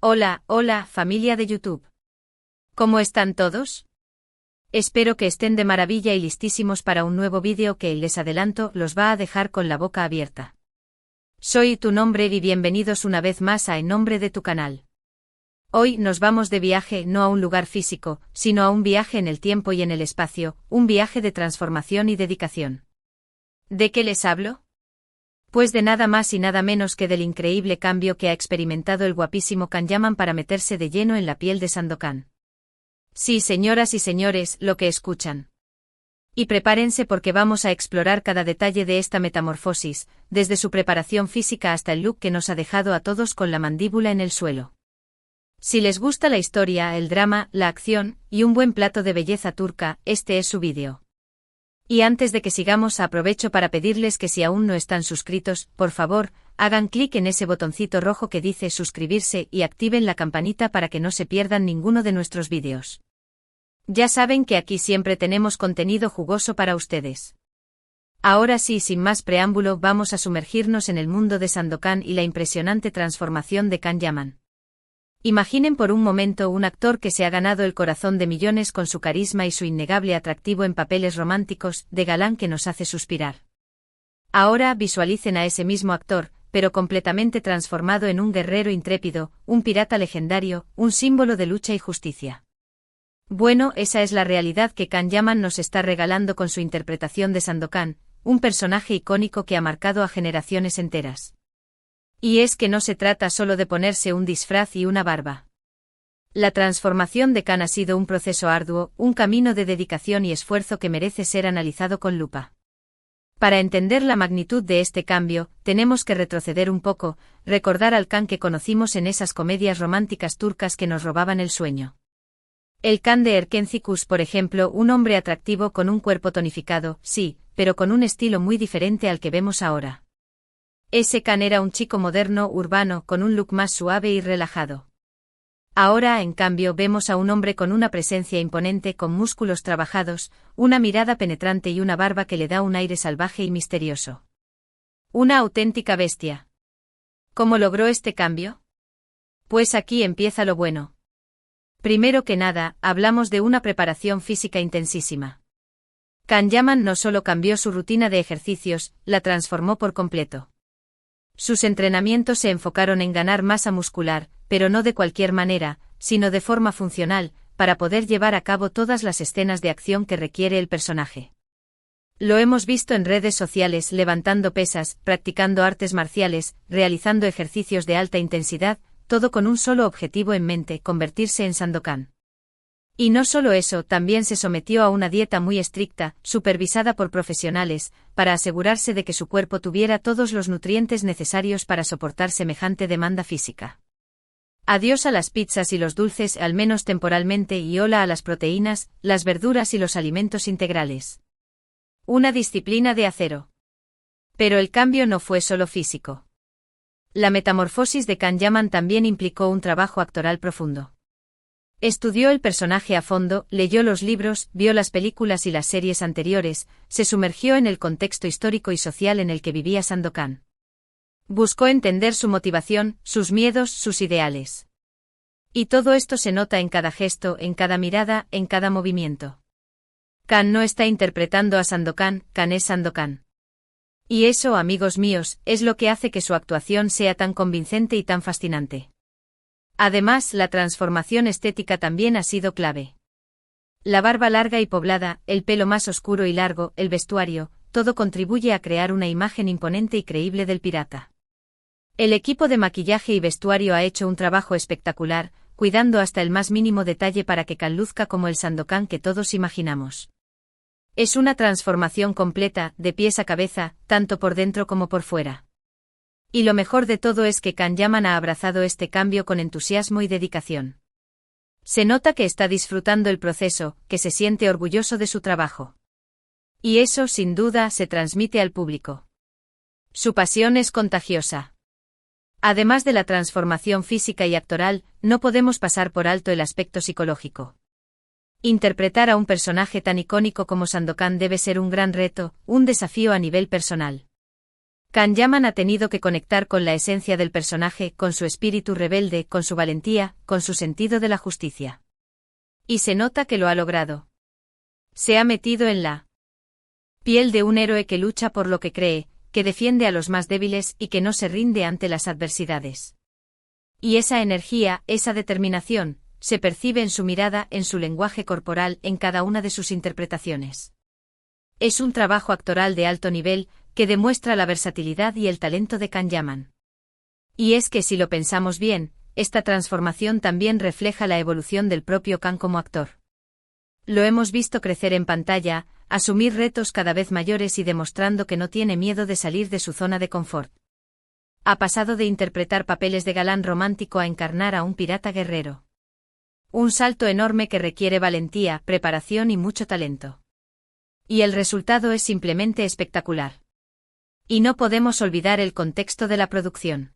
Hola, hola, familia de YouTube. ¿Cómo están todos? Espero que estén de maravilla y listísimos para un nuevo vídeo que, les adelanto, los va a dejar con la boca abierta. Soy tu nombre y bienvenidos una vez más a En Nombre de tu canal. Hoy nos vamos de viaje no a un lugar físico, sino a un viaje en el tiempo y en el espacio, un viaje de transformación y dedicación. ¿De qué les hablo? Pues de nada más y nada menos que del increíble cambio que ha experimentado el guapísimo Kanyaman para meterse de lleno en la piel de Sandokan. Sí, señoras y señores, lo que escuchan. Y prepárense porque vamos a explorar cada detalle de esta metamorfosis, desde su preparación física hasta el look que nos ha dejado a todos con la mandíbula en el suelo. Si les gusta la historia, el drama, la acción, y un buen plato de belleza turca, este es su vídeo. Y antes de que sigamos, aprovecho para pedirles que si aún no están suscritos, por favor, hagan clic en ese botoncito rojo que dice suscribirse y activen la campanita para que no se pierdan ninguno de nuestros vídeos. Ya saben que aquí siempre tenemos contenido jugoso para ustedes. Ahora sí, sin más preámbulo, vamos a sumergirnos en el mundo de Sandokan y la impresionante transformación de Kanyaman. Imaginen por un momento un actor que se ha ganado el corazón de millones con su carisma y su innegable atractivo en papeles románticos, de galán que nos hace suspirar. Ahora visualicen a ese mismo actor, pero completamente transformado en un guerrero intrépido, un pirata legendario, un símbolo de lucha y justicia. Bueno, esa es la realidad que Kanyaman nos está regalando con su interpretación de Sandokan, un personaje icónico que ha marcado a generaciones enteras. Y es que no se trata solo de ponerse un disfraz y una barba. La transformación de Kan ha sido un proceso arduo, un camino de dedicación y esfuerzo que merece ser analizado con lupa. Para entender la magnitud de este cambio, tenemos que retroceder un poco, recordar al Kan que conocimos en esas comedias románticas turcas que nos robaban el sueño. El Kan de Erkencikus, por ejemplo, un hombre atractivo con un cuerpo tonificado, sí, pero con un estilo muy diferente al que vemos ahora. Ese Kan era un chico moderno, urbano, con un look más suave y relajado. Ahora, en cambio, vemos a un hombre con una presencia imponente, con músculos trabajados, una mirada penetrante y una barba que le da un aire salvaje y misterioso. Una auténtica bestia. ¿Cómo logró este cambio? Pues aquí empieza lo bueno. Primero que nada, hablamos de una preparación física intensísima. Kanyaman no solo cambió su rutina de ejercicios, la transformó por completo. Sus entrenamientos se enfocaron en ganar masa muscular, pero no de cualquier manera, sino de forma funcional, para poder llevar a cabo todas las escenas de acción que requiere el personaje. Lo hemos visto en redes sociales levantando pesas, practicando artes marciales, realizando ejercicios de alta intensidad, todo con un solo objetivo en mente: convertirse en Sandokan. Y no solo eso, también se sometió a una dieta muy estricta, supervisada por profesionales, para asegurarse de que su cuerpo tuviera todos los nutrientes necesarios para soportar semejante demanda física. Adiós a las pizzas y los dulces, al menos temporalmente, y hola a las proteínas, las verduras y los alimentos integrales. Una disciplina de acero. Pero el cambio no fue solo físico. La metamorfosis de Kanyaman también implicó un trabajo actoral profundo. Estudió el personaje a fondo, leyó los libros, vio las películas y las series anteriores, se sumergió en el contexto histórico y social en el que vivía Sandokan. Buscó entender su motivación, sus miedos, sus ideales. Y todo esto se nota en cada gesto, en cada mirada, en cada movimiento. Kan no está interpretando a Sandokan, Kan es Sandokan. Y eso, amigos míos, es lo que hace que su actuación sea tan convincente y tan fascinante. Además, la transformación estética también ha sido clave. La barba larga y poblada, el pelo más oscuro y largo, el vestuario, todo contribuye a crear una imagen imponente y creíble del pirata. El equipo de maquillaje y vestuario ha hecho un trabajo espectacular, cuidando hasta el más mínimo detalle para que Kan luzca como el Sandokan que todos imaginamos. Es una transformación completa, de pies a cabeza, tanto por dentro como por fuera. Y lo mejor de todo es que Kanyaman ha abrazado este cambio con entusiasmo y dedicación. Se nota que está disfrutando el proceso, que se siente orgulloso de su trabajo. Y eso, sin duda, se transmite al público. Su pasión es contagiosa. Además de la transformación física y actoral, no podemos pasar por alto el aspecto psicológico. Interpretar a un personaje tan icónico como Sandokan debe ser un gran reto, un desafío a nivel personal. Yaman ha tenido que conectar con la esencia del personaje, con su espíritu rebelde, con su valentía, con su sentido de la justicia. Y se nota que lo ha logrado. Se ha metido en la piel de un héroe que lucha por lo que cree, que defiende a los más débiles y que no se rinde ante las adversidades. Y esa energía, esa determinación, se percibe en su mirada, en su lenguaje corporal, en cada una de sus interpretaciones. Es un trabajo actoral de alto nivel, que demuestra la versatilidad y el talento de Yaman. Y es que si lo pensamos bien, esta transformación también refleja la evolución del propio Khan como actor. Lo hemos visto crecer en pantalla, asumir retos cada vez mayores y demostrando que no tiene miedo de salir de su zona de confort. Ha pasado de interpretar papeles de galán romántico a encarnar a un pirata guerrero. Un salto enorme que requiere valentía, preparación y mucho talento. Y el resultado es simplemente espectacular. Y no podemos olvidar el contexto de la producción.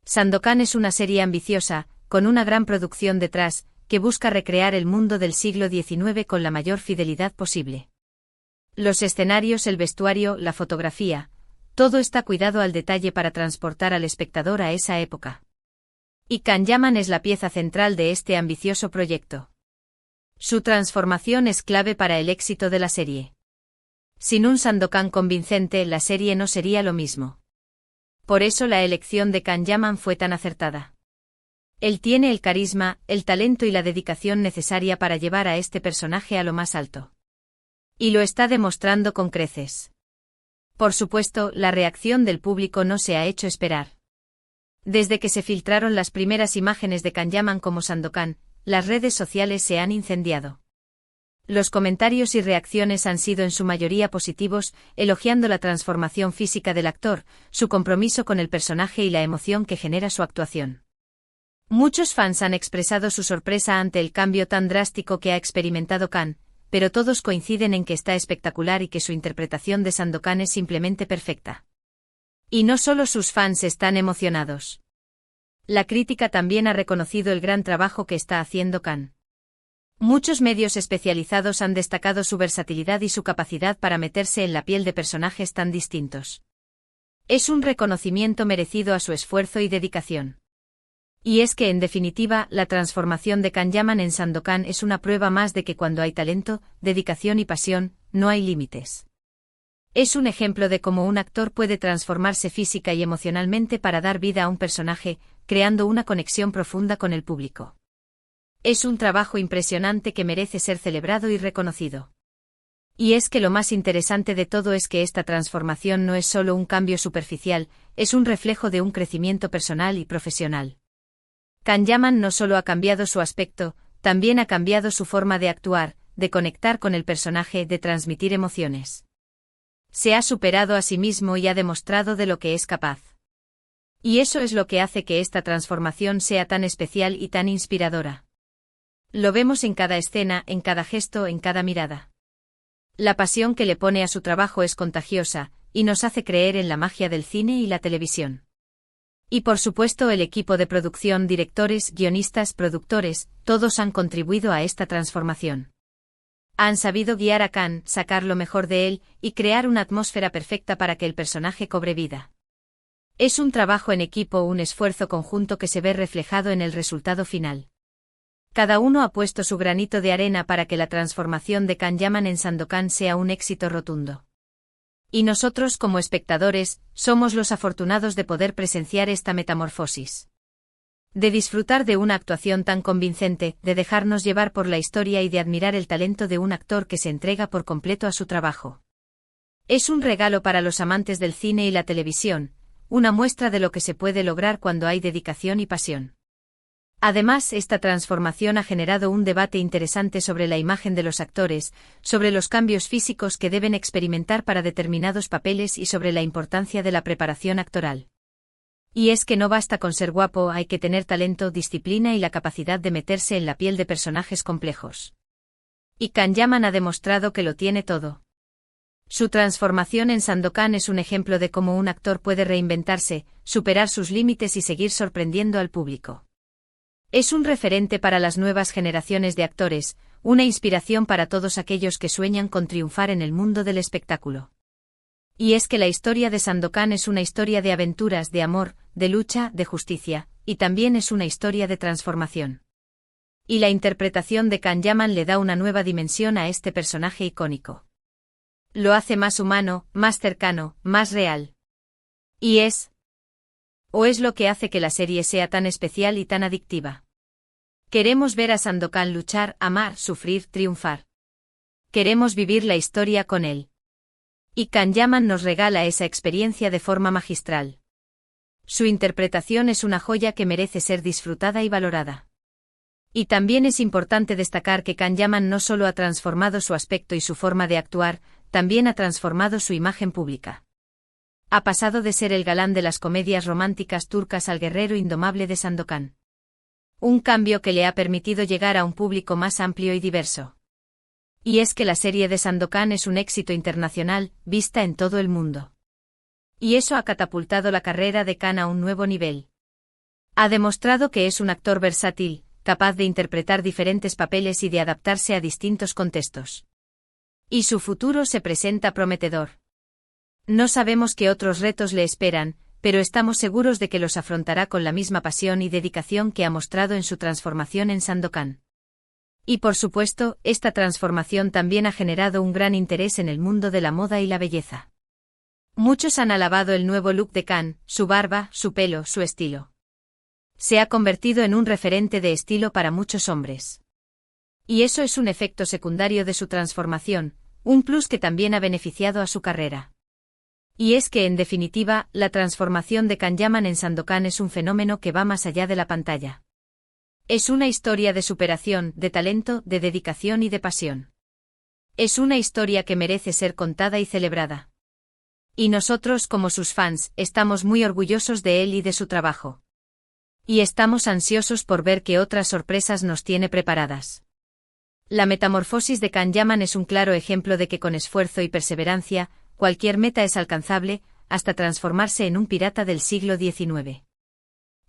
Sandokan es una serie ambiciosa, con una gran producción detrás, que busca recrear el mundo del siglo XIX con la mayor fidelidad posible. Los escenarios, el vestuario, la fotografía, todo está cuidado al detalle para transportar al espectador a esa época. Y Yaman es la pieza central de este ambicioso proyecto. Su transformación es clave para el éxito de la serie. Sin un Sandokan convincente, la serie no sería lo mismo. Por eso la elección de Yaman fue tan acertada. Él tiene el carisma, el talento y la dedicación necesaria para llevar a este personaje a lo más alto. Y lo está demostrando con creces. Por supuesto, la reacción del público no se ha hecho esperar. Desde que se filtraron las primeras imágenes de Yaman como Sandokan, las redes sociales se han incendiado. Los comentarios y reacciones han sido en su mayoría positivos, elogiando la transformación física del actor, su compromiso con el personaje y la emoción que genera su actuación. Muchos fans han expresado su sorpresa ante el cambio tan drástico que ha experimentado Khan, pero todos coinciden en que está espectacular y que su interpretación de Sandokan es simplemente perfecta. Y no solo sus fans están emocionados. La crítica también ha reconocido el gran trabajo que está haciendo Khan. Muchos medios especializados han destacado su versatilidad y su capacidad para meterse en la piel de personajes tan distintos. Es un reconocimiento merecido a su esfuerzo y dedicación. Y es que, en definitiva, la transformación de Yaman en Sandokan es una prueba más de que cuando hay talento, dedicación y pasión, no hay límites. Es un ejemplo de cómo un actor puede transformarse física y emocionalmente para dar vida a un personaje, creando una conexión profunda con el público. Es un trabajo impresionante que merece ser celebrado y reconocido. Y es que lo más interesante de todo es que esta transformación no es solo un cambio superficial, es un reflejo de un crecimiento personal y profesional. Yaman no solo ha cambiado su aspecto, también ha cambiado su forma de actuar, de conectar con el personaje, de transmitir emociones. Se ha superado a sí mismo y ha demostrado de lo que es capaz. Y eso es lo que hace que esta transformación sea tan especial y tan inspiradora. Lo vemos en cada escena, en cada gesto, en cada mirada. La pasión que le pone a su trabajo es contagiosa, y nos hace creer en la magia del cine y la televisión. Y por supuesto el equipo de producción, directores, guionistas, productores, todos han contribuido a esta transformación. Han sabido guiar a Khan, sacar lo mejor de él, y crear una atmósfera perfecta para que el personaje cobre vida. Es un trabajo en equipo, un esfuerzo conjunto que se ve reflejado en el resultado final. Cada uno ha puesto su granito de arena para que la transformación de Yaman en Sandokan sea un éxito rotundo. Y nosotros, como espectadores, somos los afortunados de poder presenciar esta metamorfosis. De disfrutar de una actuación tan convincente, de dejarnos llevar por la historia y de admirar el talento de un actor que se entrega por completo a su trabajo. Es un regalo para los amantes del cine y la televisión, una muestra de lo que se puede lograr cuando hay dedicación y pasión. Además, esta transformación ha generado un debate interesante sobre la imagen de los actores, sobre los cambios físicos que deben experimentar para determinados papeles y sobre la importancia de la preparación actoral. Y es que no basta con ser guapo, hay que tener talento, disciplina y la capacidad de meterse en la piel de personajes complejos. Y Yaman ha demostrado que lo tiene todo. Su transformación en Sandokan es un ejemplo de cómo un actor puede reinventarse, superar sus límites y seguir sorprendiendo al público. Es un referente para las nuevas generaciones de actores, una inspiración para todos aquellos que sueñan con triunfar en el mundo del espectáculo. Y es que la historia de Sandokan es una historia de aventuras, de amor, de lucha, de justicia, y también es una historia de transformación. Y la interpretación de Can Yaman le da una nueva dimensión a este personaje icónico. Lo hace más humano, más cercano, más real. Y es lo que hace que la serie sea tan especial y tan adictiva. Queremos ver a Sandokan luchar, amar, sufrir, triunfar. Queremos vivir la historia con él. Y Can Yaman nos regala esa experiencia de forma magistral. Su interpretación es una joya que merece ser disfrutada y valorada. Y también es importante destacar que Can Yaman no solo ha transformado su aspecto y su forma de actuar, también ha transformado su imagen pública. Ha pasado de ser el galán de las comedias románticas turcas al guerrero indomable de Sandokan. Un cambio que le ha permitido llegar a un público más amplio y diverso. Y es que la serie de Sandokan es un éxito internacional, vista en todo el mundo. Y eso ha catapultado la carrera de Can a un nuevo nivel. Ha demostrado que es un actor versátil, capaz de interpretar diferentes papeles y de adaptarse a distintos contextos. Y su futuro se presenta prometedor. No sabemos qué otros retos le esperan, pero estamos seguros de que los afrontará con la misma pasión y dedicación que ha mostrado en su transformación en Sandokan. Y por supuesto, esta transformación también ha generado un gran interés en el mundo de la moda y la belleza. Muchos han alabado el nuevo look de Can, su barba, su pelo, su estilo. Se ha convertido en un referente de estilo para muchos hombres. Y eso es un efecto secundario de su transformación, un plus que también ha beneficiado a su carrera. Y es que en definitiva, la transformación de Can Yaman en Sandokan es un fenómeno que va más allá de la pantalla. Es una historia de superación, de talento, de dedicación y de pasión. Es una historia que merece ser contada y celebrada. Y nosotros, como sus fans, estamos muy orgullosos de él y de su trabajo. Y estamos ansiosos por ver qué otras sorpresas nos tiene preparadas. La metamorfosis de Can Yaman es un claro ejemplo de que con esfuerzo y perseverancia, cualquier meta es alcanzable, hasta transformarse en un pirata del siglo XIX.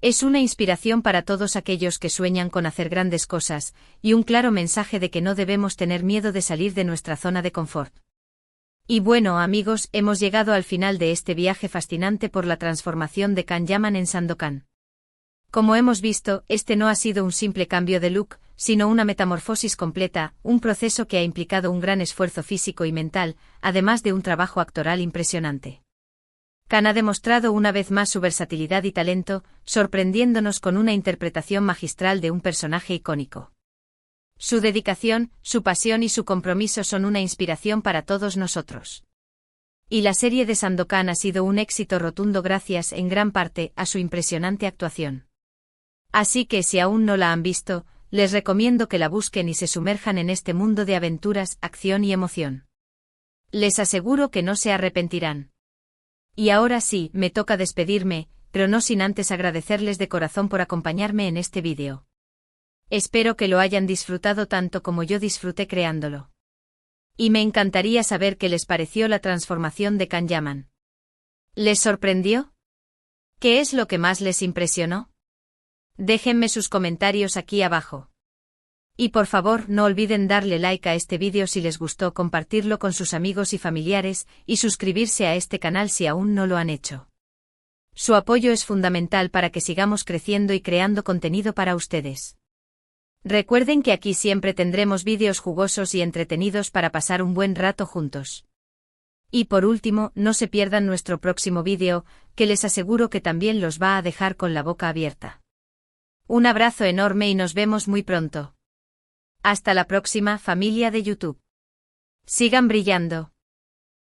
Es una inspiración para todos aquellos que sueñan con hacer grandes cosas, y un claro mensaje de que no debemos tener miedo de salir de nuestra zona de confort. Y bueno, amigos, hemos llegado al final de este viaje fascinante por la transformación de Can Yaman en Sandokan. Como hemos visto, este no ha sido un simple cambio de look, sino una metamorfosis completa, un proceso que ha implicado un gran esfuerzo físico y mental, además de un trabajo actoral impresionante. Can ha demostrado una vez más su versatilidad y talento, sorprendiéndonos con una interpretación magistral de un personaje icónico. Su dedicación, su pasión y su compromiso son una inspiración para todos nosotros. Y la serie de Sandokan ha sido un éxito rotundo gracias en gran parte a su impresionante actuación. Así que si aún no la han visto, les recomiendo que la busquen y se sumerjan en este mundo de aventuras, acción y emoción. Les aseguro que no se arrepentirán. Y ahora sí, me toca despedirme, pero no sin antes agradecerles de corazón por acompañarme en este vídeo. Espero que lo hayan disfrutado tanto como yo disfruté creándolo. Y me encantaría saber qué les pareció la transformación de Can Yaman. ¿Les sorprendió? ¿Qué es lo que más les impresionó? Déjenme sus comentarios aquí abajo. Y por favor no olviden darle like a este vídeo si les gustó, compartirlo con sus amigos y familiares, y suscribirse a este canal si aún no lo han hecho. Su apoyo es fundamental para que sigamos creciendo y creando contenido para ustedes. Recuerden que aquí siempre tendremos vídeos jugosos y entretenidos para pasar un buen rato juntos. Y por último, no se pierdan nuestro próximo vídeo, que les aseguro que también los va a dejar con la boca abierta. Un abrazo enorme y nos vemos muy pronto. Hasta la próxima, familia de YouTube. Sigan brillando.